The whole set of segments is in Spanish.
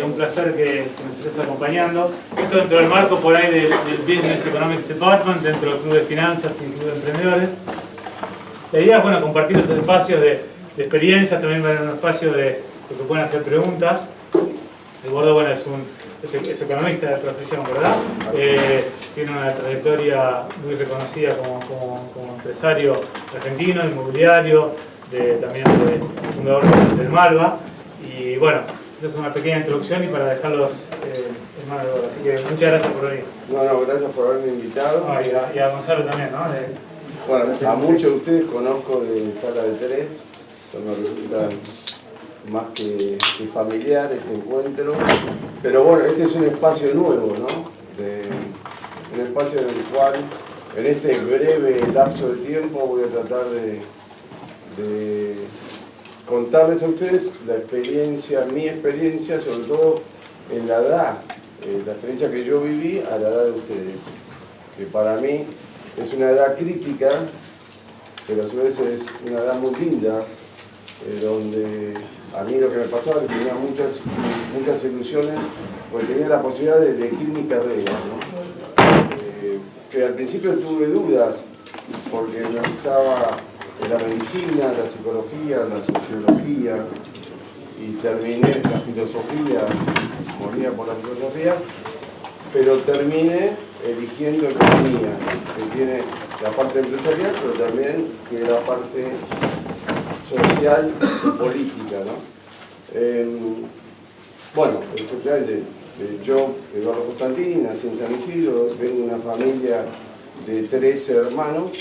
un placer que nos estés acompañando. Esto dentro del marco por ahí del Business Economics Department, dentro del Club de Finanzas y Club de Emprendedores. La idea es, bueno, compartir estos espacios de experiencia, también va a haber un espacio de que puedan hacer preguntas. El Gordo, bueno, es economista de profesión, ¿verdad? Tiene una trayectoria muy reconocida como empresario argentino, inmobiliario, también fundador del Malva. Y bueno, esta es una pequeña introducción y para dejarlos en manos de Gordo. Así que muchas gracias por venir. No, gracias por haberme invitado. Y a Gonzalo también, ¿no? Bueno, a muchos de ustedes conozco de Sala de Tres, me resulta más que familiar este encuentro, pero bueno, este es un espacio nuevo, ¿no? Un espacio en el cual, en este breve lapso de tiempo, voy a tratar de contarles a ustedes mi experiencia, sobre todo en la edad, la experiencia que yo viví a la edad de ustedes, que para mí es una edad crítica, pero a su vez es una edad muy linda, donde a mí lo que me pasaba es que tenía muchas ilusiones, porque tenía la posibilidad de elegir mi carrera, ¿no? Que al principio tuve dudas, porque me gustaba la medicina, la psicología, la sociología, y terminé la filosofía, moría por la filosofía, pero terminé eligiendo economía, que tiene la parte empresarial, pero también tiene la parte social y política, ¿no? Bueno, efectivamente, yo, Eduardo Constantini, nací en San Isidro, vengo de una familia de 13 hermanos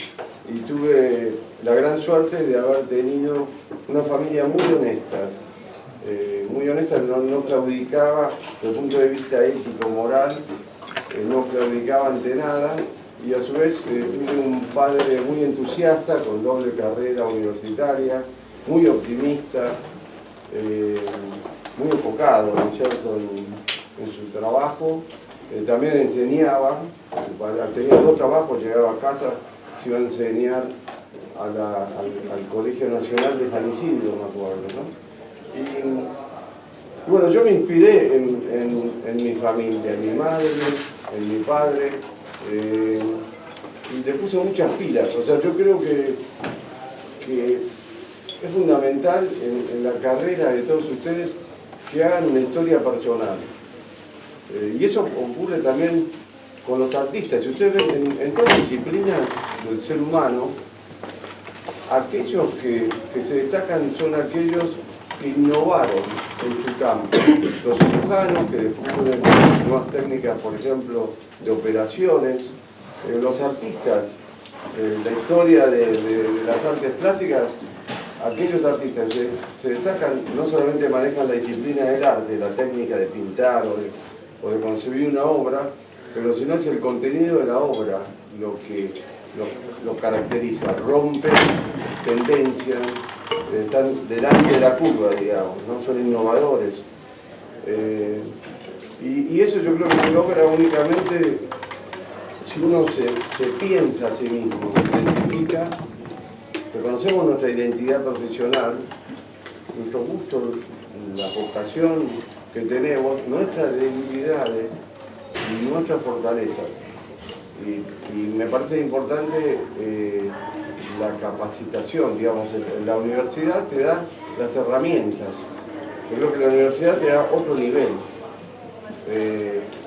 y tuve la gran suerte de haber tenido una familia muy honesta, no claudicaba desde el punto de vista ético, moral, no claudicaba ante nada, y a su vez tuve un padre muy entusiasta, con doble carrera universitaria, muy optimista, muy enfocado, ¿no es cierto?, en su trabajo. También enseñaba, tenía 2 trabajos, llegaba a casa, se iba a enseñar al Colegio Nacional de San Isidro, me acuerdo, ¿no? Y bueno, yo me inspiré en mi familia, en mi madre, en mi padre, y le puse muchas pilas. O sea, yo creo que es fundamental en la carrera de todos ustedes que hagan una historia personal. Y eso ocurre también con los artistas. Si ustedes ven en todas las disciplinas del ser humano, aquellos que se destacan son aquellos que innovaron en su campo. Los cirujanos que descubren nuevas técnicas, por ejemplo, de operaciones. Los artistas, la historia de las artes plásticas, aquellos artistas se destacan, no solamente manejan la disciplina del arte, la técnica de pintar o de concebir una obra, pero sino es el contenido de la obra lo que lo caracteriza, rompe tendencias, están delante de la curva, digamos, ¿no? Son innovadores. Y eso yo creo que se logra únicamente si uno se piensa a sí mismo, se identifica, reconocemos nuestra identidad profesional, nuestros gustos, la vocación que tenemos, nuestras debilidades y nuestras fortalezas. Y me parece importante la capacitación, digamos, la universidad te da las herramientas. Yo creo que la universidad te da otro nivel.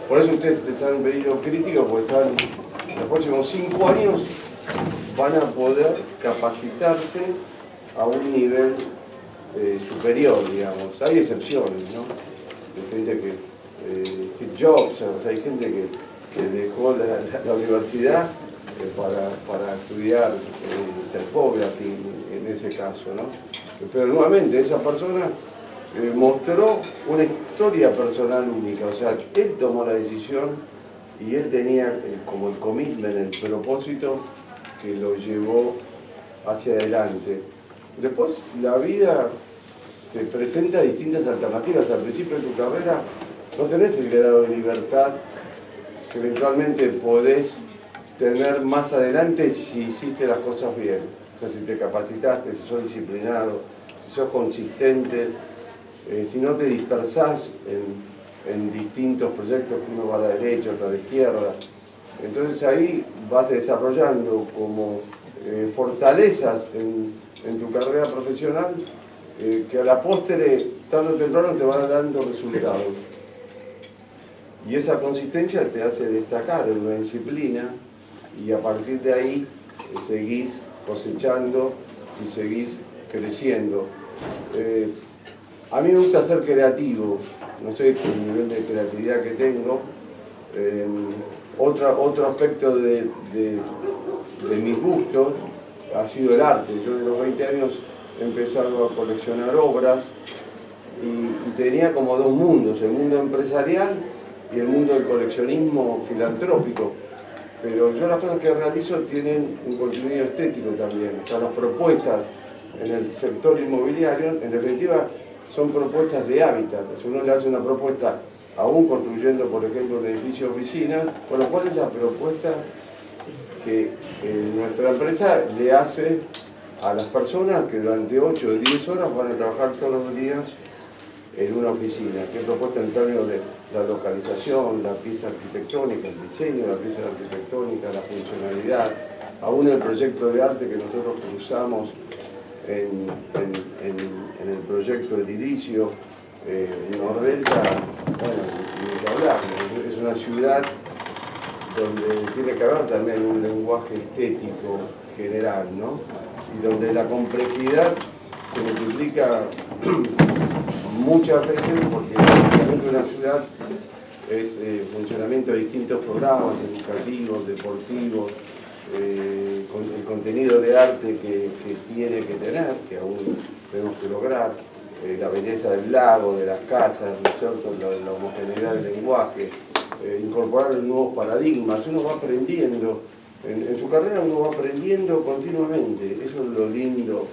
Por eso ustedes están en un periodo crítico, porque en los próximos 5 años van a poder capacitarse a un nivel superior, digamos. Hay excepciones, ¿no? Hay gente que, Steve Jobs, o sea, hay gente que dejó la universidad para estudiar typography en ese caso, ¿no? Pero nuevamente esa persona mostró una historia personal única, o sea, él tomó la decisión y él tenía como el commitment, el propósito que lo llevó hacia adelante. Después la vida te presenta distintas alternativas. Al principio de tu carrera no tenés el grado de libertad que eventualmente podés tener más adelante si hiciste las cosas bien. O sea, si te capacitaste, si sos disciplinado, si sos consistente, si no te dispersás en distintos proyectos, que uno va a la derecha, otro a la izquierda. Entonces ahí vas desarrollando como fortalezas en tu carrera profesional que a la postre, tarde o temprano, te van dando resultados. Y esa consistencia te hace destacar en una disciplina y a partir de ahí seguís cosechando y seguís creciendo. A mí me gusta ser creativo, no sé el nivel de creatividad que tengo. Otro aspecto de mis gustos ha sido el arte. Yo de los 20 años he empezado a coleccionar obras y tenía como dos mundos, el mundo empresarial y el mundo del coleccionismo filantrópico. Pero yo las cosas que realizo tienen un contenido estético también. Están las propuestas en el sector inmobiliario, en definitiva, son propuestas de hábitat. Si uno le hace una propuesta, aún construyendo, por ejemplo, un edificio de oficina, bueno, ¿cuál es la propuesta que nuestra empresa le hace a las personas que durante 8 o 10 horas van a trabajar todos los días en una oficina? ¿Qué propuesta en términos de la localización, la pieza arquitectónica, el diseño de la pieza arquitectónica, la funcionalidad, aún el proyecto de arte que nosotros usamos en el proyecto de edilicio, Nordelta, bueno, ni que hablar, es una ciudad donde tiene que haber también un lenguaje estético general, ¿no? Y donde la complejidad se multiplica muchas veces porque realmente una ciudad es funcionamiento de distintos programas educativos, deportivos, el contenido de arte que tiene que tener, que aún tenemos que lograr, la belleza del lago, de las casas, ¿no es cierto? La homogeneidad del lenguaje, incorporar nuevos paradigmas. Uno va aprendiendo, en su carrera uno va aprendiendo continuamente, eso es lo lindo,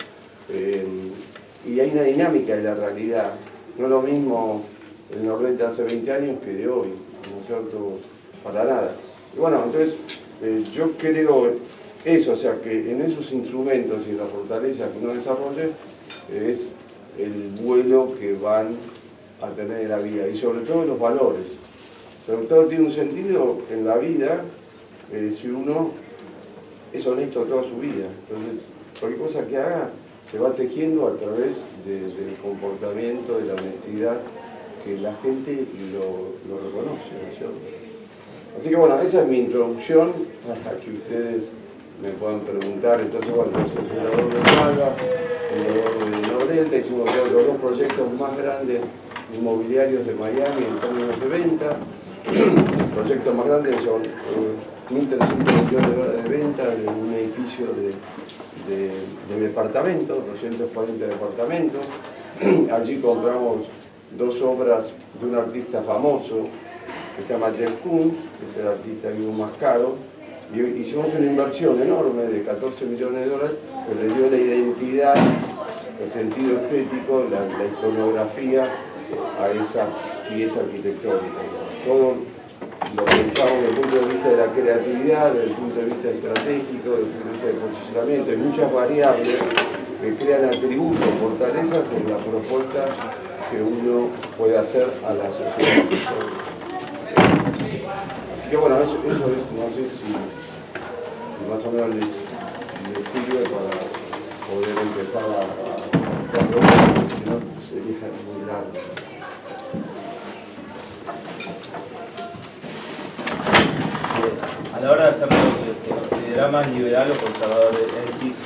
y hay una dinámica de la realidad, no es lo mismo el Nordelta hace 20 años que de hoy, ¿no es cierto? Para nada. Y bueno, entonces yo creo eso, o sea que en esos instrumentos y la fortaleza que uno desarrolle es el vuelo que van a tener en la vida y sobre todo los valores. Sobre todo tiene un sentido en la vida si uno es honesto toda su vida. Entonces, cualquier cosa que haga se va tejiendo a través del comportamiento, de la honestidad, que la gente lo reconoce, ¿no es cierto? Así que bueno, esa es mi introducción para que ustedes me puedan preguntar. Entonces, bueno, yo soy fundador de Malva, fundador de Nordelta, hicimos los dos proyectos más grandes inmobiliarios de Miami en términos de venta. El proyecto más grande son 1.300 millones de dólares de venta de un edificio de departamentos, 240 departamentos. Allí compramos dos obras de un artista famoso que se llama Jeff Koons, que es el artista vivo más caro, y hicimos una inversión enorme de 14 millones de dólares que le dio la identidad, el sentido estético, la iconografía a esa pieza arquitectónica. Todo lo pensamos desde el punto de vista de la creatividad, desde el punto de vista estratégico, desde el punto de vista del posicionamiento. Hay muchas variables que crean atributos, fortalezas en la propuesta que uno puede hacer a la sociedad. Así que bueno, eso es, no sé si más o menos les sirve para poder empezar a si no sería muy largo. A la hora de hacerlo, ¿te considerás más liberal o conservador? ¿Decís,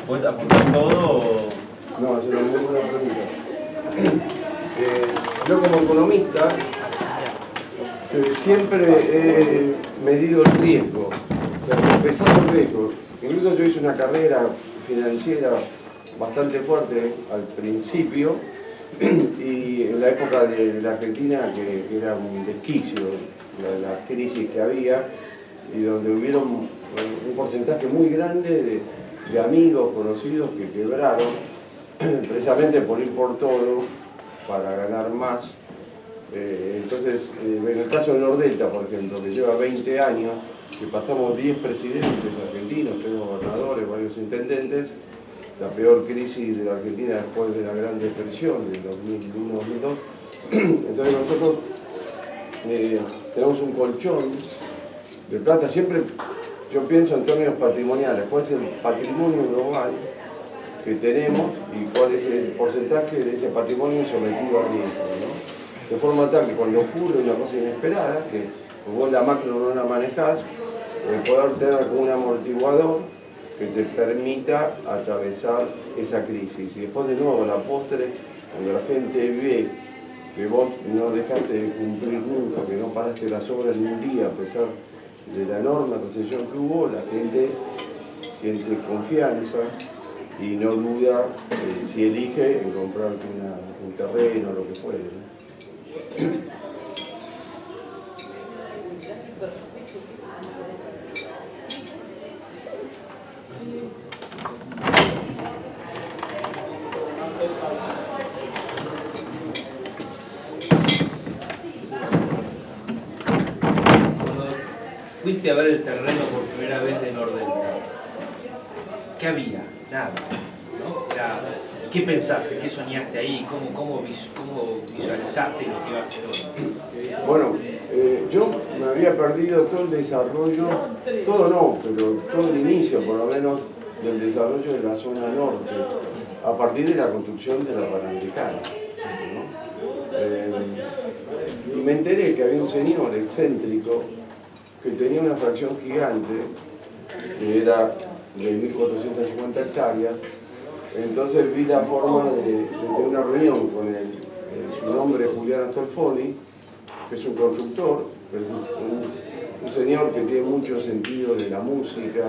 puedes apuntar todo o...? No, es una muy buena pregunta. Yo como economista siempre he medido el riesgo, o sea, pesado el riesgo. Incluso yo hice una carrera financiera bastante fuerte al principio y en la época de la Argentina que era un desquicio, la crisis que había y donde hubieron un porcentaje muy grande de amigos, conocidos que quebraron precisamente por ir por todo para ganar más. Entonces, en el caso de Nordelta, por ejemplo, que lleva 20 años, que pasamos 10 presidentes argentinos, 3 gobernadores, varios intendentes, la peor crisis de la Argentina después de la Gran Depresión del 2001-2002. Entonces nosotros tenemos un colchón de plata. Siempre yo pienso en términos patrimoniales, cuál es el patrimonio global que tenemos y cuál es el porcentaje de ese patrimonio sometido a riesgo, ¿no? De forma tal que cuando ocurre una cosa inesperada, que vos la macro no la manejás, poder tener como un amortiguador que te permita atravesar esa crisis. Y después de nuevo, a la postre, cuando la gente ve que vos no dejaste de cumplir nunca, que no paraste las obras ni un día a pesar de la enorme recesión que hubo, la gente siente confianza y no duda si elige en comprar un terreno o lo que fuere, ¿no? Fuiste a ver el terreno por primera vez de Nordelta. ¿Qué había? Nada, ¿no? ¿Qué pensaste? ¿Qué soñaste ahí? ¿Cómo visualizaste lo que iba a hacer? Bueno, yo me había perdido todo el desarrollo, todo no, pero todo el inicio por lo menos del desarrollo de la zona norte, a partir de la construcción de la Panamericana, ¿no? Y me enteré que había un señor excéntrico que tenía una fracción gigante, que era de 1.450 hectáreas. Entonces vi la forma de una reunión con su nombre es Julián Astolfoni, que es un constructor, que es un señor que tiene mucho sentido de la música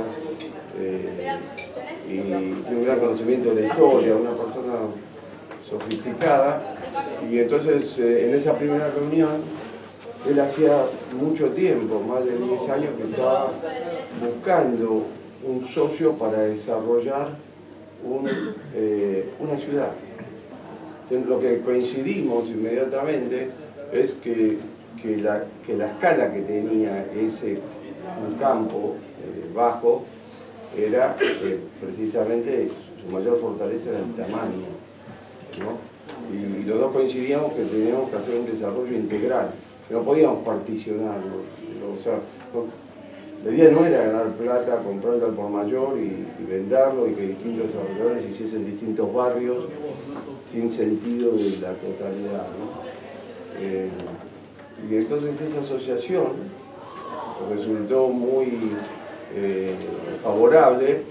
y tiene un gran conocimiento de la historia, una persona sofisticada. Y entonces en esa primera reunión, él hacía mucho tiempo, más de 10 años, que estaba buscando un socio para desarrollar una ciudad. Entonces, lo que coincidimos inmediatamente es que la escala que tenía un campo bajo era precisamente su mayor fortaleza era el tamaño, ¿no? Y los dos coincidíamos que teníamos que hacer un desarrollo integral. No podíamos particionarlo, o sea, la idea no era ganar plata, comprarlo al por mayor y venderlo y que distintos desarrolladores hiciesen distintos barrios sin sentido de la totalidad, ¿no? Y entonces esa asociación resultó muy favorable.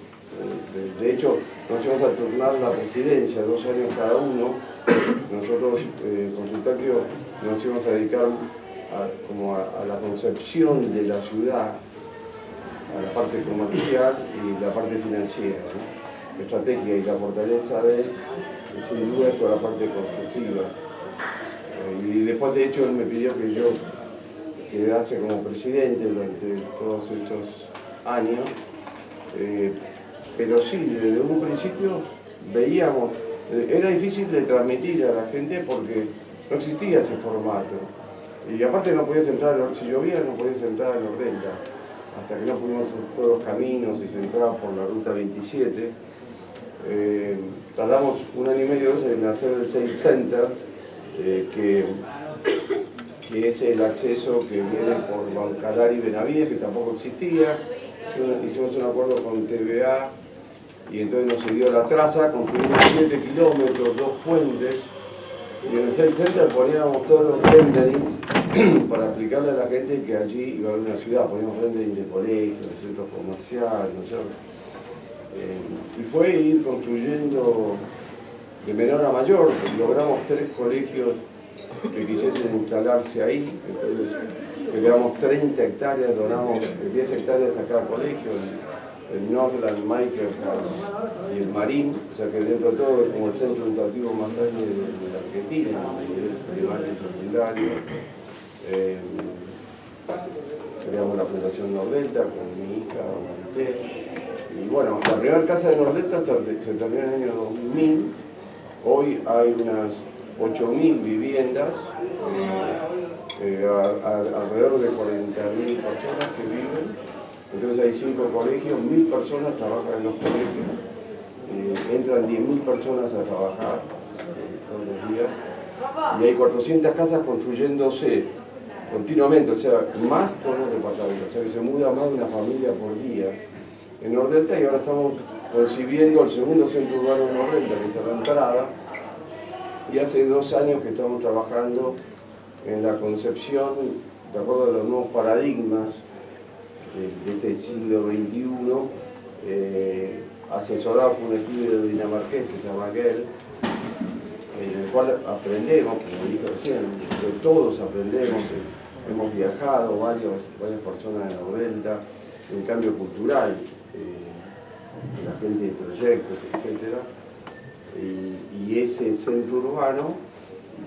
De hecho, nos íbamos a turnar la presidencia, 2 años cada uno. Nosotros, Consultatio, nos íbamos a dedicar a la concepción de la ciudad, a la parte comercial y la parte financiera, ¿no? La estrategia y la fortaleza de él, sin duda, es toda la parte constructiva. Y después, de hecho, él me pidió que yo quedase como presidente durante todos estos años, pero sí, desde un principio veíamos, era difícil de transmitir a la gente porque no existía ese formato. Y aparte no podías entrar, si llovía no podías entrar a Nordelta, hasta que no pudimos hacer todos los caminos y se entraba por la ruta 27. Tardamos 1 año y medio en hacer el Sales Center, que es el acceso que viene por Bancalar y Benavides, que tampoco existía. Hicimos un acuerdo con TVA y entonces nos dio la traza, construimos 7 kilómetros, 2 puentes, y en el Sales Center poníamos todos los renderings para explicarle a la gente que allí iba a haber una ciudad. Poníamos renderings de colegios, de centros comerciales, ¿no es cierto? Y fue ir construyendo de menor a mayor. Logramos 3 colegios que quisiesen instalarse ahí. Entonces creamos 30 hectáreas, donamos 10 hectáreas a cada colegio, el Northland, Michael y el Marín, o sea que dentro de todo es como el centro educativo más grande de la Argentina, a nivel primario y secundario. Creamos la Fundación Nordelta con mi hija Marité. Y bueno, la primera casa de Nordelta se terminó en el año 2000. Hoy hay unas 8.000 viviendas, alrededor de 40.000 personas que viven. Entonces hay 5 colegios, 1.000 personas trabajan en los colegios. entran 10.000 personas a trabajar todos los días y hay 400 casas construyéndose continuamente, o sea, más por los departamentos, o sea que se muda más de una familia por día en Nordelta y ahora estamos concibiendo el segundo centro urbano de Nordelta, que es la entrada, y hace 2 años que estamos trabajando en la concepción, de acuerdo a los nuevos paradigmas de este siglo XXI, asesorado por un estudio dinamarqués que se llama GEL, en el cual aprendemos, como dije recién, que todos aprendemos, hemos viajado varias personas en Nordelta, en cambio cultural, la gente de proyectos, etc. Y ese centro urbano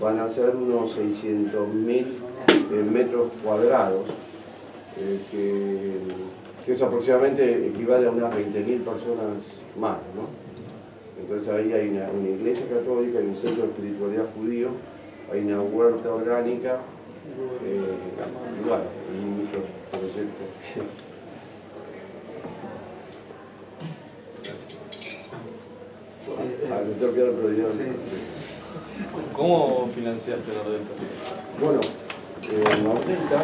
van a ser unos 600.000 metros cuadrados, que eso aproximadamente equivale a unas 20.000 personas más, ¿no? Entonces ahí hay una iglesia católica, hay un centro de espiritualidad judío, hay una huerta orgánica, y bueno, hay muchos proyectos. Le tengo que dar prioridad. ¿Cómo financiaste Nordelta? Bueno, Nordelta,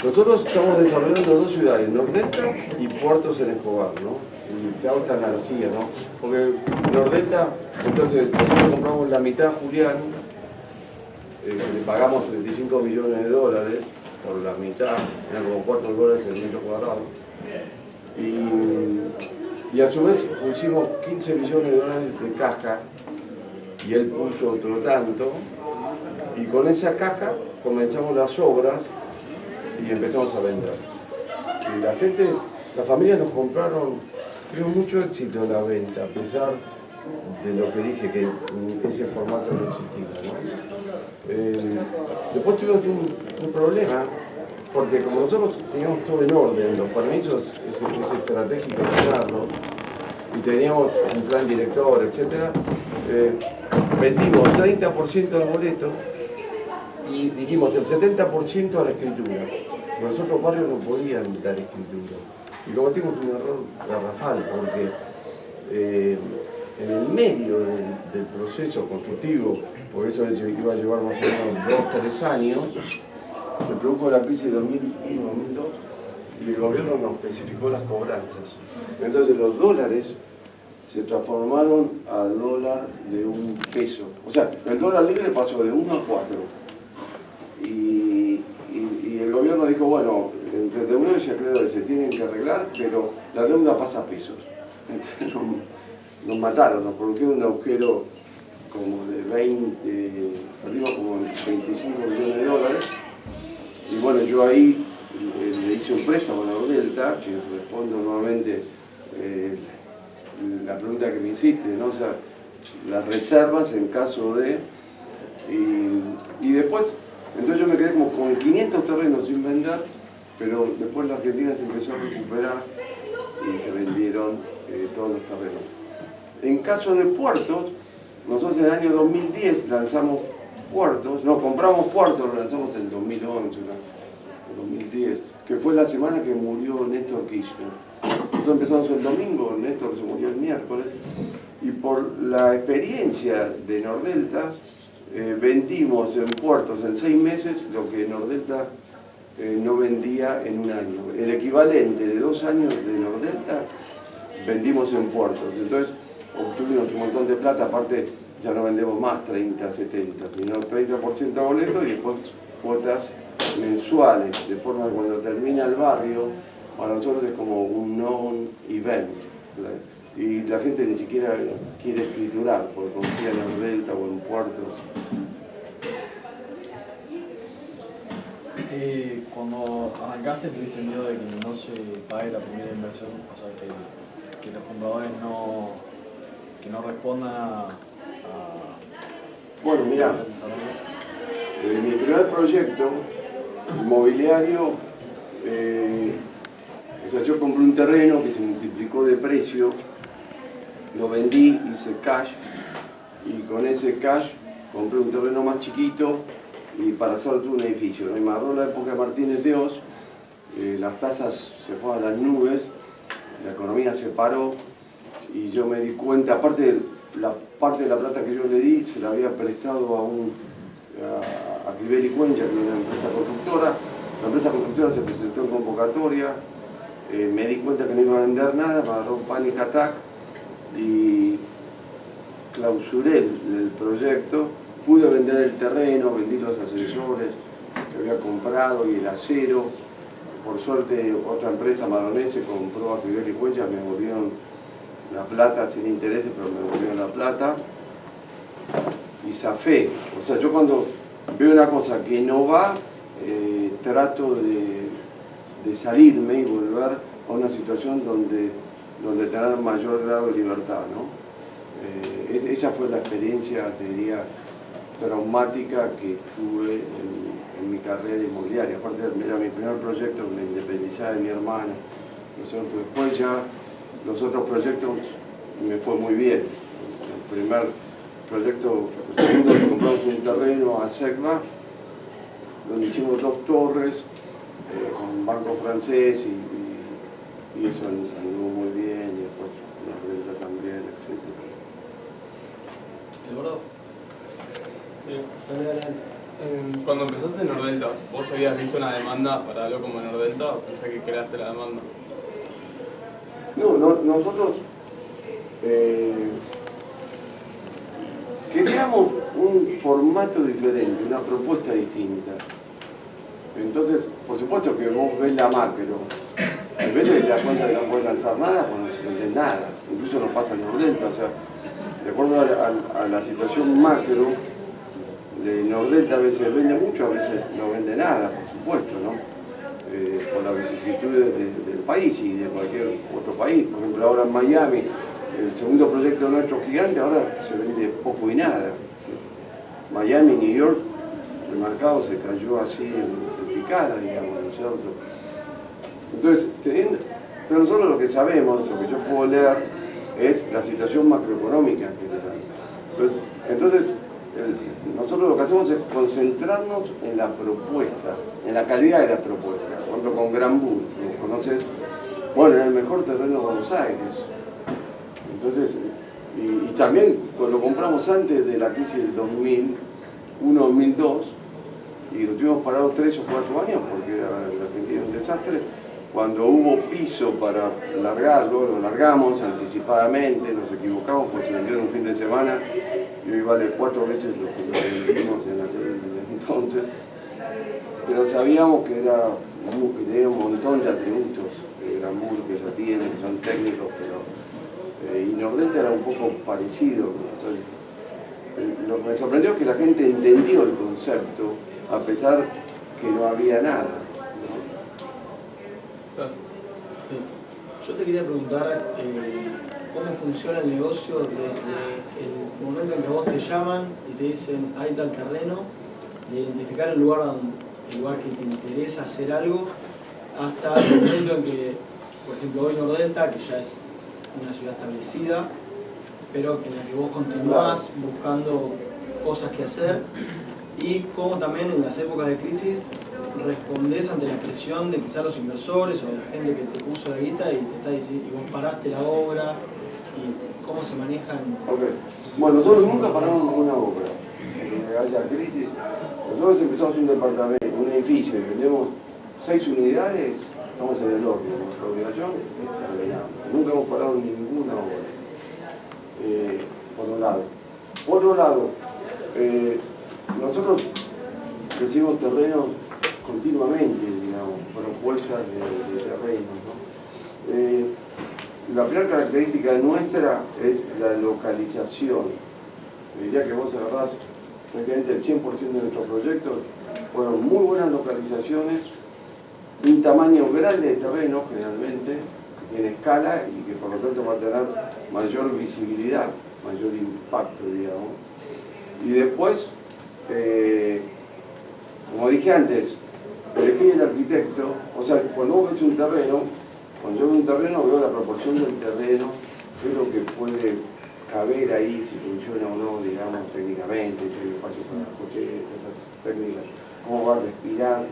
nosotros estamos desarrollando 2 ciudades, Nordelta y Puertos en Escobar, ¿no? Y te hago esta analogía, ¿no? Porque Nordelta, entonces nosotros compramos la mitad a Julián, le pagamos 35 millones de dólares por la mitad, eran como $4 el metro cuadrado. Y a su vez pusimos 15 millones de dólares de caja y él puso otro tanto, y con esa caja comenzamos las obras y empezamos a vender. Y la gente, las familias nos compraron, creo, mucho éxito en la venta, a pesar de lo que dije, que ese formato no existía, ¿no? Después tuvimos un problema, porque como nosotros teníamos todo en orden, los permisos es estratégico tenerlos, y teníamos un plan director, etc., vendimos 30% del boleto y dijimos el 70% a la escritura. Pero los otros barrios no podían dar escritura. Y cometimos un error garrafal, porque en el medio del proceso constructivo, por eso iba a llevar más o menos 2-3 años, se produjo la crisis de 2001-2002 y el gobierno nos especificó las cobranzas. Entonces los dólares se transformaron a dólar de $1. O sea, el dólar libre pasó de 1 a 4. Y el gobierno dijo, bueno, entre deudores y acreedores se tienen que arreglar, pero la deuda pasa a pesos. Entonces nos mataron, nos produjeron un agujero como de 20, arriba como 25 millones de dólares. Y bueno, yo ahí le hice un préstamo a Nordelta, que respondo nuevamente la pregunta que me hiciste, ¿no? O sea, las reservas en caso de... Y después, entonces yo me quedé como con 500 terrenos sin vender, pero después la Argentina se empezó a recuperar y se vendieron todos los terrenos. En caso de puertos, nosotros en el año 2010 lanzamos puertos, no, compramos puertos, lo lanzamos en el 2011, en 2010, que fue la semana que murió Néstor Kirchner. Nosotros empezamos el domingo, Néstor se murió el miércoles, y por la experiencia de Nordelta, vendimos en puertos en 6 meses lo que Nordelta no vendía en un año. El equivalente de 2 años de Nordelta vendimos en puertos. Entonces obtuvimos un montón de plata, aparte ya no vendemos más 30, 70, sino 30% a boleto y después cuotas mensuales, de forma que cuando termina el barrio, para nosotros es como un non-event. Y la gente ni siquiera quiere escriturar, porque confía en Nordelta o en puertos. Cuando arrancaste, ¿tuviste miedo de que no se pague la primera inversión? O sea, que los compradores no respondan a Bueno, mira, mi primer proyecto inmobiliario, o sea, yo compré un terreno que se multiplicó de precio, lo vendí, hice cash, y con ese cash compré un terreno más chiquito y para hacer todo un edificio. Me agarró la época de Martínez de Oz, las tasas se fueron a las nubes, la economía se paró y yo me di cuenta, aparte la parte de la plata que yo le di, se la había prestado a Cliver y Cuenca, que es una empresa constructora. La empresa constructora se presentó en convocatoria, me di cuenta que no iba a vender nada, me agarró un panic attack y clausuré el proyecto. Pude vender el terreno, vendí los ascensores que había comprado y el acero. Por suerte otra empresa maronense compró a Cliver y Cuenca, me volvieron la plata sin intereses, pero me volvieron la plata y zafé. O sea, yo cuando veo una cosa que no va, trato de salirme y volver a una situación donde tener mayor grado de libertad, ¿no? Esa fue la experiencia, te diría, traumática que tuve en mi carrera inmobiliaria. Aparte, era mi primer proyecto, me independizaba de mi hermana. Después ya los otros proyectos me fue muy bien. El primer proyecto, el segundo, compramos un terreno a Secba, donde hicimos 2 torres con banco francés y eso anduvo muy bien, y después la renta también, etc. ¿Eduardo? Sí. Cuando empezaste en Nordelta, ¿vos habías visto una demanda para algo como Nordelta o pensás que creaste la demanda? No, nosotros queríamos un formato diferente, una propuesta distinta. Entonces, por supuesto que vos ves la macro, a veces te das cuenta que no puedes lanzar nada porque no se vende nada, incluso nos pasa en Nordelta, o sea, de acuerdo a la situación macro, de Nordelta a veces vende mucho, a veces no vende nada, por supuesto, ¿no? Por las vicisitudes del país y de cualquier otro país. Por ejemplo, ahora en Miami, el segundo proyecto nuestro gigante, ahora se vende poco y nada. ¿Sí? Miami, New York, el mercado se cayó así en picada, digamos, ¿no es cierto? Entonces, pero nosotros lo que sabemos, lo que yo puedo leer, es la situación macroeconómica en general. Entonces, nosotros lo que hacemos es concentrarnos en la propuesta, en la calidad de la propuesta. Por ejemplo, con Granbur, ¿lo conoces? Bueno, en el mejor terreno de Buenos Aires. Entonces, y también lo compramos antes de la crisis del 2001-2002 y lo tuvimos parado 3 o 4 años porque era la Argentina un desastre. Cuando hubo piso para largarlo, lo largamos anticipadamente, nos equivocamos porque se vendieron un fin de semana y hoy vale 4 veces lo que lo vendimos en aquel entonces. Pero sabíamos que tenía un montón de atributos, Granbur que ya tiene, que son técnicos, pero y Nordelta era un poco parecido. Entonces, lo que me sorprendió es que la gente entendió el concepto a pesar que no había nada. Gracias. Sí. Yo te quería preguntar cómo funciona el negocio desde el momento en que vos te llaman y te dicen hay tal terreno, de identificar el lugar que te interesa hacer algo, hasta el momento en que, por ejemplo, hoy Nordelta, que ya es una ciudad establecida, pero en la que vos continuás buscando cosas que hacer, y cómo también en las épocas de crisis respondés ante la presión de quizás los inversores o de la gente que te puso la guita y te está diciendo, y vos paraste la obra, y cómo se manejan. Okay. Bueno, nosotros nunca paramos una obra. Que haya crisis. Nosotros empezamos un departamento, un edificio, y vendemos 6 unidades, estamos en el horno. Nuestra obligación es terminar. Nunca hemos parado ninguna obra. Por un lado. Por otro lado, nosotros recibimos terrenos continuamente, digamos, propuestas de terrenos, ¿no? La primera característica nuestra es la localización. Diría que vos agarrás prácticamente el 100% de nuestros proyectos, fueron muy buenas localizaciones, un tamaño grande de terreno generalmente, que tiene escala y que por lo tanto va a tener mayor visibilidad, mayor impacto, digamos. Y después, como dije antes, elegí el arquitecto, o sea, cuando vos ves un terreno, cuando yo veo un terreno veo la proporción del terreno, qué es lo que puede caber ahí, si funciona o no, digamos, técnicamente, si hay espacio para coches, esas técnicas, cómo va a respirar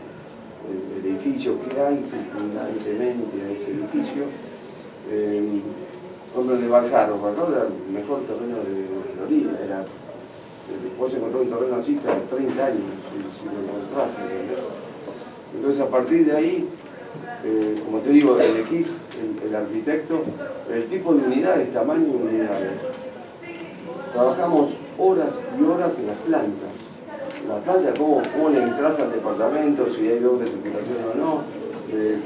el edificio, qué hay circundantemente a ese edificio. por ejemplo, en el Valjarro era el mejor terreno de Florida, después encontró un terreno así cada 30 años, si lo encontrás, ¿entendés? Entonces a partir de ahí, como te digo, elegís el arquitecto, el tipo de unidades, tamaño de unidades. Trabajamos horas y horas en las plantas. La planta, cómo le entras al departamento, si hay doble circulación o no,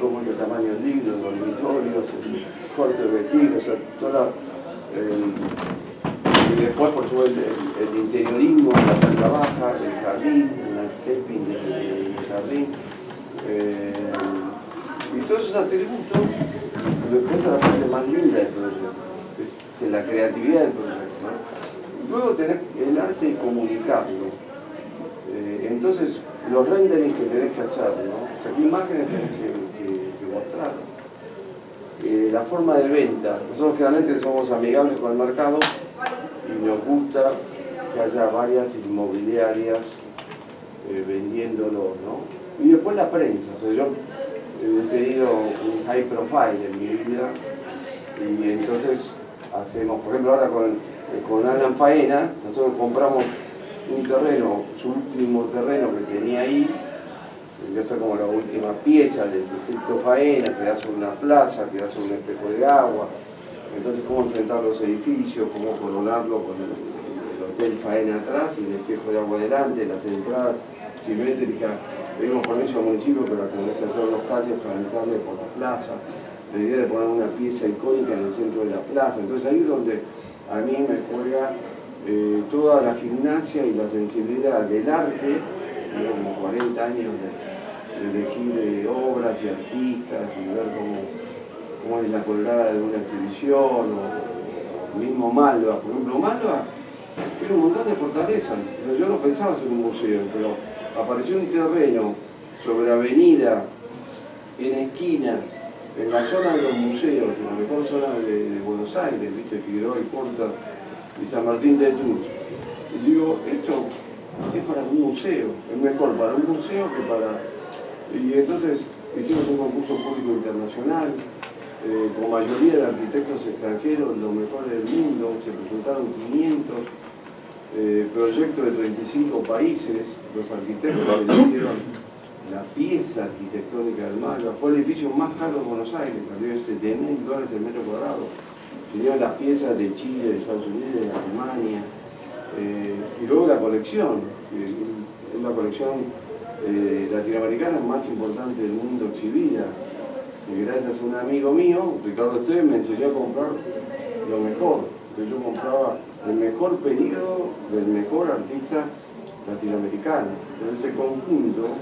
cómo es el tamaño del libro, los dormitorios, el corte de vestidos, o sea, toda y después, por supuesto, el interiorismo, la planta baja, el jardín, el landscaping del jardín. Y todos esos atributos, lo que es la parte más linda del proyecto, que es la creatividad del proyecto, ¿no? Luego tenés el arte de comunicarlo. Entonces, los renderings que tenés que hacer, ¿no? O sea, qué imágenes tenés que mostrar. La forma de venta. Nosotros claramente somos amigables con el mercado y nos gusta que haya varias inmobiliarias vendiéndolo, ¿no? Y después la prensa. O sea, yo he tenido un high profile en mi vida y entonces hacemos, por ejemplo, ahora con Alan Faena, nosotros compramos un terreno, su último terreno que tenía ahí, ya sea como la última pieza del distrito Faena, que da sobre una plaza, que da sobre un espejo de agua. Entonces, cómo enfrentar los edificios, cómo coronarlo con el hotel Faena atrás y el espejo de agua adelante, las entradas simétricas. Pedimos permiso al municipio, pero tenés que hacer los calles para entrarle por la plaza. La idea de poner una pieza icónica en el centro de la plaza. Entonces, ahí es donde a mí me juega toda la gimnasia y la sensibilidad del arte, como 40 años de elegir obras y artistas y ver cómo es la colgada de una exhibición, o mismo Malva. Por ejemplo, Malva tiene un montón de fortalezas. Yo no pensaba hacer un museo, pero apareció un terreno sobre avenida, en esquina, en la zona de los museos, en la mejor zona de Buenos Aires, ¿viste? Figueroa y Porta y San Martín de Tours. Y digo, esto es para un museo, es mejor para un museo que para... Y entonces hicimos un concurso público internacional, con mayoría de arquitectos extranjeros, los mejores del mundo, se presentaron 500 proyectos de 35 países, los arquitectos eligieron la pieza arquitectónica del Malva. Fue el edificio más caro de Buenos Aires, salió $7.000 el metro cuadrado. Tenían las piezas de Chile, de Estados Unidos, de Alemania. Y luego la colección, es la colección latinoamericana más importante del mundo exhibida. Y gracias a un amigo mío, Ricardo Esteves, me enseñó a comprar lo mejor. Entonces yo compraba el mejor periodo del mejor artista latinoamericano. Entonces ese conjunto,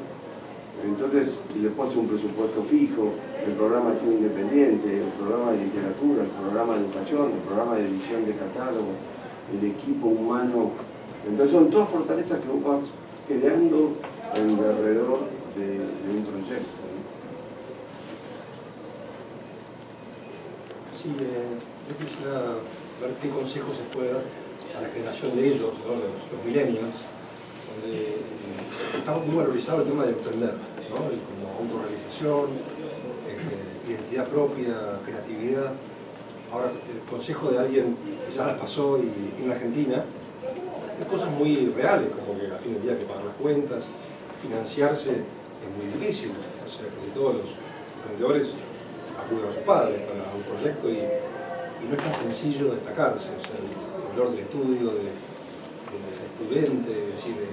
y después un presupuesto fijo, el programa de cine independiente, el programa de literatura, el programa de educación, el programa de edición de catálogo, el equipo humano. Entonces son todas fortalezas que vos vas creando alrededor de un proyecto, ¿no? Sí, yo quisiera ver qué consejos se puede dar a la generación de ellos, ¿no? los millennials, donde está muy valorizado el tema de emprender, ¿no? Como autorrealización, identidad propia, creatividad. Ahora, el consejo de alguien que ya las pasó y en Argentina, hay cosas muy reales, como que a fin del día hay que pagar las cuentas, financiarse es muy difícil, o sea, casi todos los emprendedores acuden a sus padres para un proyecto y no es tan sencillo destacarse, o sea, el valor del estudio, de ser prudente,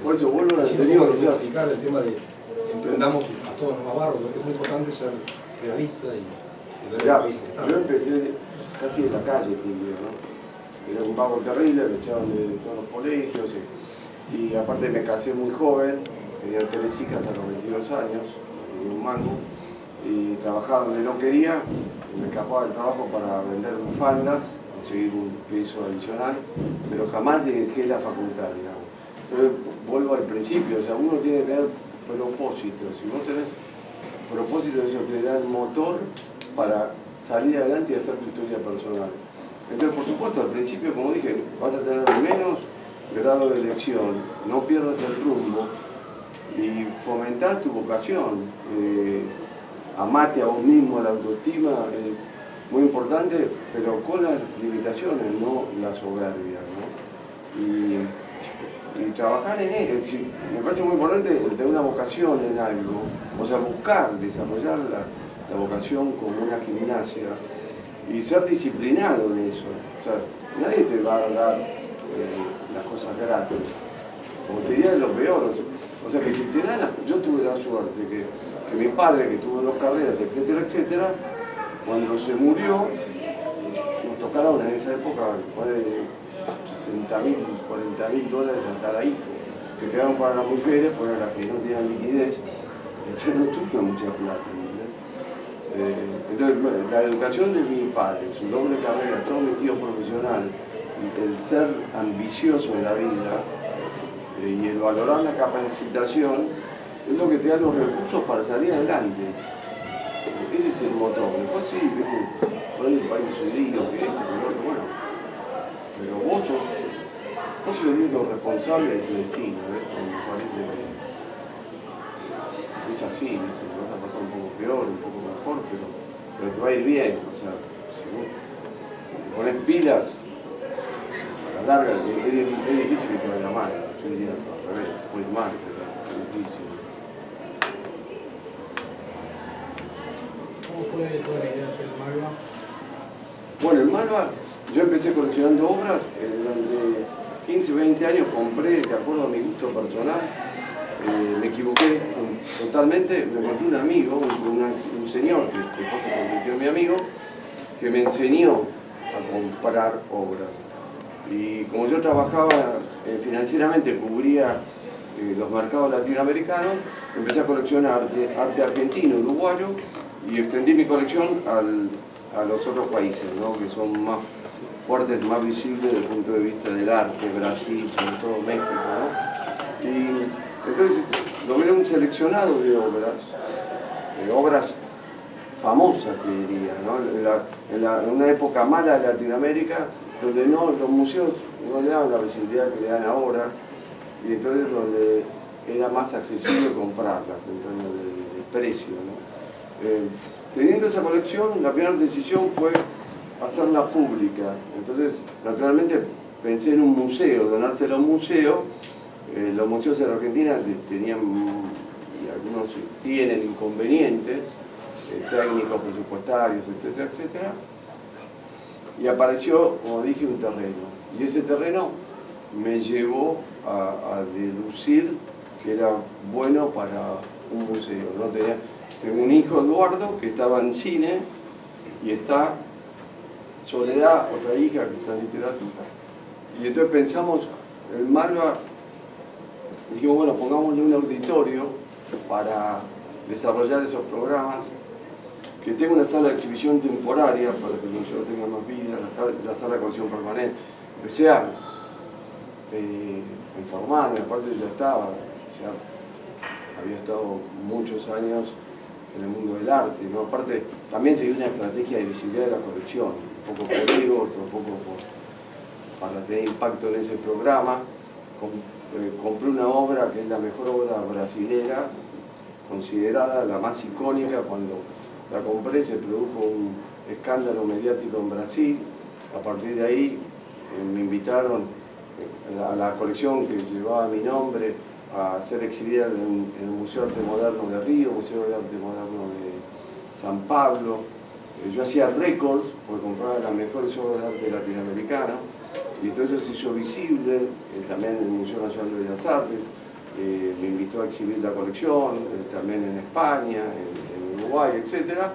por eso vuelvo a identificar el tema de emprendamos a todos nos va barro, porque es muy importante ser realista y ver el país que está. Yo empecé casi en la calle, ¿no? Era un vago terrible, me echaban de todos los colegios y aparte me casé muy joven, tenía 3 hijas a los 22 años, tenía un mango y trabajaba donde no quería, me escapaba del trabajo para vender bufandas, conseguir un peso adicional, pero jamás dejé la facultad, digamos. Entonces vuelvo al principio, o sea, uno tiene que tener propósitos. Si vos tenés propósitos, eso te da el motor para salir adelante y hacer tu historia personal. Entonces, por supuesto, al principio, como dije, vas a tener menos grado de elección, no pierdas el rumbo y fomentá tu vocación. Amate a vos mismo, la autoestima muy importante, pero con las limitaciones, no la soberbia, ¿no? Y trabajar en ello. Me parece muy importante el tener una vocación en algo, o sea, buscar, desarrollar la vocación como una gimnasia y ser disciplinado en eso. O sea, nadie te va a dar las cosas gratis. Como te diría, es lo peor. O sea, que si te dan, yo tuve la suerte que mi padre, que tuvo 2 carreras, etcétera, etcétera, cuando se murió, nos tocaron en esa época, de 60.000, 40.000 dólares a cada hijo, que quedaron para las mujeres, porque las que no tenían liquidez, entonces no tuve mucha plata. Entonces, la educación de mi padre, su doble carrera, todo mi tío profesional, el ser ambicioso en la vida y el valorar la capacitación, es lo que te da los recursos para salir adelante. Ese es el motor. Después sí, viste, por ahí el país es un lío, que esto, que lo otro, bueno. Pero vos sos el único responsable de tu destino, ¿ves? Me parece que es así, ¿viste? Te vas a pasar un poco peor, un poco mejor, pero te va a ir bien. O sea, si vos te pones pilas, a la larga es difícil que te vaya mal. Yo diría al revés, te puede ir mal, pero es difícil. ¿Cómo fue toda la idea de hacer el Malva? Bueno, el Malva, yo empecé coleccionando obras, durante 15, 20 años compré, de acuerdo a mi gusto personal, me equivoqué totalmente, me encontré un amigo, un señor que después se convirtió en mi amigo, que me enseñó a comprar obras. Y como yo trabajaba financieramente, cubría los mercados latinoamericanos, empecé a coleccionar arte argentino, uruguayo, y extendí mi colección a los otros países, ¿no? Que son más fuertes, más visibles desde el punto de vista del arte, Brasil, sobre todo México, ¿no? Y entonces logré un seleccionado de obras famosas, te diría, ¿no? En una época mala de Latinoamérica, donde los museos no le daban la visibilidad que le dan ahora, y entonces donde era más accesible comprarlas en términos de precio, ¿no? Teniendo esa colección, la primera decisión fue hacerla pública. Entonces, naturalmente, pensé en un museo, donársela a un museo. Los museos en Argentina tenían, y algunos tienen inconvenientes técnicos, presupuestarios, etcétera, etcétera. Y apareció, como dije, un terreno. Y ese terreno me llevó a deducir que era bueno para un museo, ¿no? Tengo un hijo, Eduardo, que estaba en cine, y está Soledad, otra hija que está en literatura. Y entonces pensamos, el Malva, dijimos, bueno, pongámosle un auditorio para desarrollar esos programas, que tenga una sala de exhibición temporaria para que el museo tenga más vida, la sala de colección permanente. Empecé a informarme, aparte ya estaba, había estado muchos años en el mundo del arte, ¿no? Aparte también seguí una estrategia de visibilidad de la colección, un poco por ego, otro poco para tener impacto en ese programa. Compré una obra que es la mejor obra brasilera, considerada la más icónica. Cuando la compré se produjo un escándalo mediático en Brasil. A partir de ahí me invitaron a la colección que llevaba mi nombre a ser exhibida en el Museo de Arte Moderno de Río, Museo de Arte Moderno de San Pablo. Yo hacía récords porque compraba las mejores obras de arte latinoamericano, y entonces se hizo visible también en el Museo Nacional de Bellas Artes. Me invitó a exhibir la colección, también en España, en Uruguay, etc.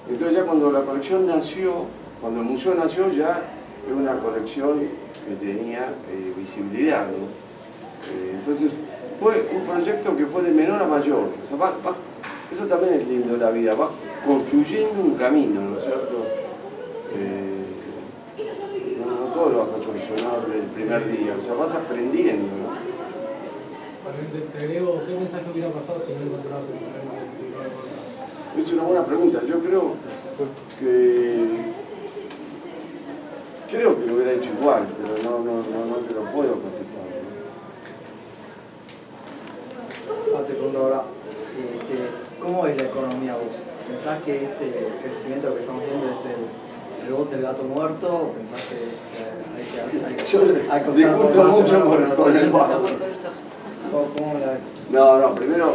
Entonces ya cuando la colección nació, cuando el museo nació, ya era una colección que tenía visibilidad, ¿no? Entonces fue un proyecto que fue de menor a mayor. O sea, eso también es lindo de la vida, vas construyendo un camino, ¿no es cierto? No todo lo vas a solucionar del primer día, o sea, vas aprendiendo, ¿no? Te agrego, ¿qué mensaje hubiera pasado si no encontrabas el terreno? Es una buena pregunta. Yo creo que lo hubiera hecho igual, pero no te lo puedo contestar, ¿no? Te pregunto ahora, ¿cómo es la economía vos? ¿Pensás que este crecimiento que estamos viendo es el rebote del gato muerto o pensás que hay que Yo discuto mucho con el bajo. ¿Cómo la ves? No, primero,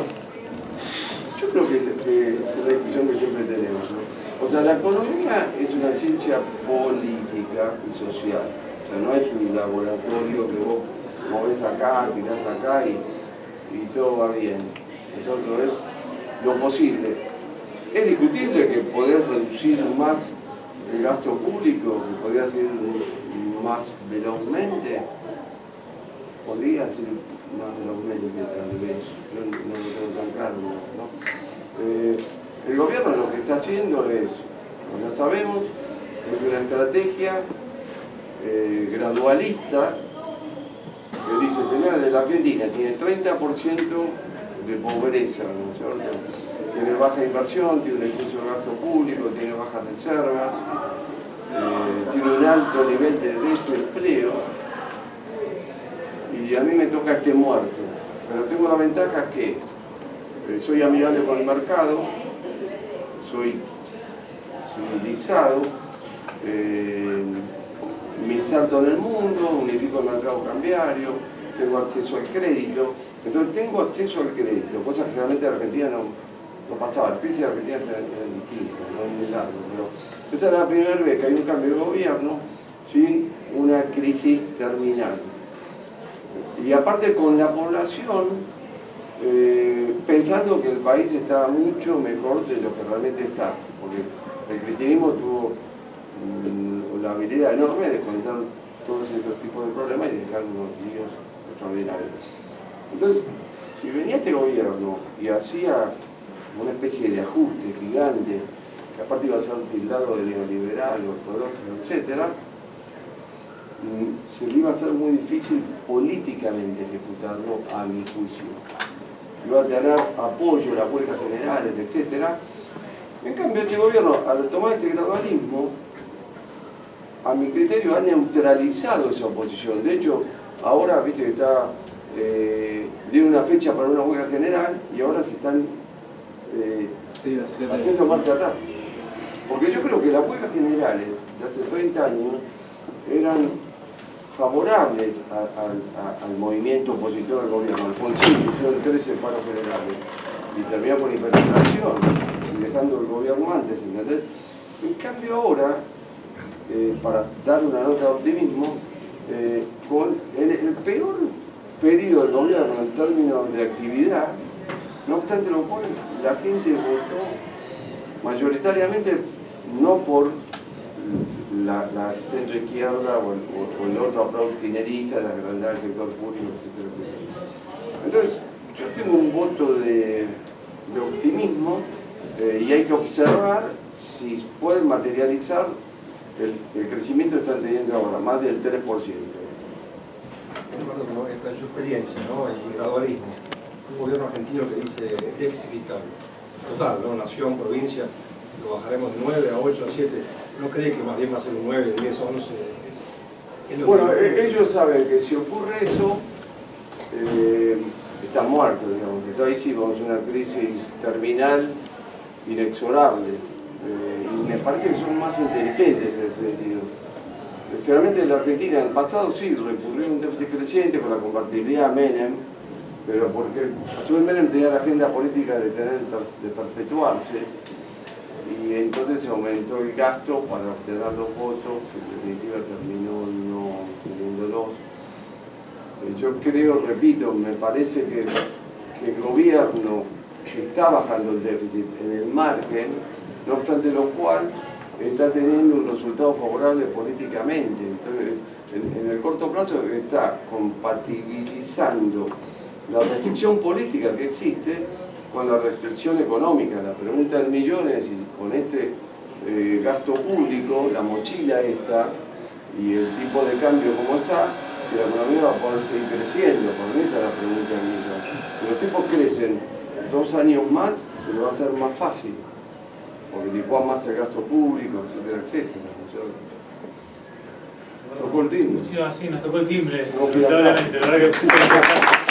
yo creo que es la discusión que siempre tenemos, ¿no? O sea, la economía es una ciencia política y social. O sea, no es un laboratorio que vos movés acá, tirás acá y todo va bien. Nosotros es lo posible. Es discutible que podés reducir más el gasto público, que podría ser más velozmente. Podría ser más velozmente tal vez. Yo no lo tengo tan claro, ¿no? El gobierno lo que está haciendo es, como ya sabemos, es una estrategia gradualista que dice, señores, la Argentina tiene 30% de pobreza, ¿no es cierto? Tiene baja inversión, tiene un exceso de gasto público, tiene bajas reservas, tiene un alto nivel de desempleo y a mí me toca este muerto. Pero tengo la ventaja que soy amigable con el mercado, soy civilizado, me inserto en el mundo, unifico el mercado cambiario, tengo acceso al crédito. Entonces tengo acceso al crédito, cosas que realmente en Argentina no pasaba. La crisis de Argentina era distinta, no es muy largo, pero esta es la primera vez que hay un cambio de gobierno sin una crisis terminal. Y aparte con la población, pensando que el país está mucho mejor de lo que realmente está, porque el cristianismo tuvo la habilidad enorme de contar todos estos tipos de problemas y dejar unos líos extraordinarios. Entonces, si venía este gobierno y hacía una especie de ajuste gigante, que aparte iba a ser tildado de neoliberal, ortodoxo, etc., se le iba a hacer muy difícil políticamente ejecutarlo, a mi juicio. Iba a tener apoyo, las huelgas generales, etc. En cambio, este gobierno, al tomar este gradualismo, a mi criterio ha neutralizado esa oposición. De hecho, ahora, viste que está... dieron una fecha para una huelga general y ahora se están haciendo marcha atrás. Porque yo creo que las huelgas generales de hace 30 años eran favorables al movimiento opositor del gobierno. Alfonsín hicieron 13 paros generales y terminó con hiperinflación y dejando el gobierno antes, ¿entendés? En cambio ahora, para dar una nota de optimismo, con el peor periodo del gobierno en términos de actividad, no obstante lo cual, la gente votó mayoritariamente no por la centro-izquierda o el otro approach kirchnerista de agrandar el sector público, etc. Entonces, yo tengo un voto de optimismo y hay que observar si pueden materializar el crecimiento que están teniendo ahora, más del 3%. En su experiencia, ¿no? El gradualismo, un gobierno argentino que dice déficit fiscal total, ¿no? Nación, provincia, lo bajaremos de 9 a 8 a 7, ¿no cree que más bien va a ser un 9, 10, 11? Bueno, ellos saben que si ocurre eso, están muertos, digamos. Entonces ahí sí vamos a una crisis terminal, inexorable. Y me parece que son más inteligentes en ese sentido. Generalmente la Argentina en el pasado sí recurrió a un déficit creciente con la convertibilidad a Menem, pero porque a su vez Menem tenía la agenda política de perpetuarse y entonces se aumentó el gasto para obtener los votos, que en definitiva terminó no teniéndolos. Yo creo, repito, me parece que el gobierno está bajando el déficit en el margen, no obstante lo cual está teniendo un resultado favorable políticamente. Entonces, en el corto plazo está compatibilizando la restricción política que existe con la restricción económica. La pregunta del millón es si con este gasto público, la mochila esta y el tipo de cambio como está, si la economía va a poder seguir creciendo. Por mí esa es la pregunta del millón. Si los tipos crecen 2 años más, se le va a hacer más fácil, porque licúa más el gasto público, etcétera, etcétera. Tocó el timbre. Sí, nos tocó el timbre, No, lamentablemente, la verdad que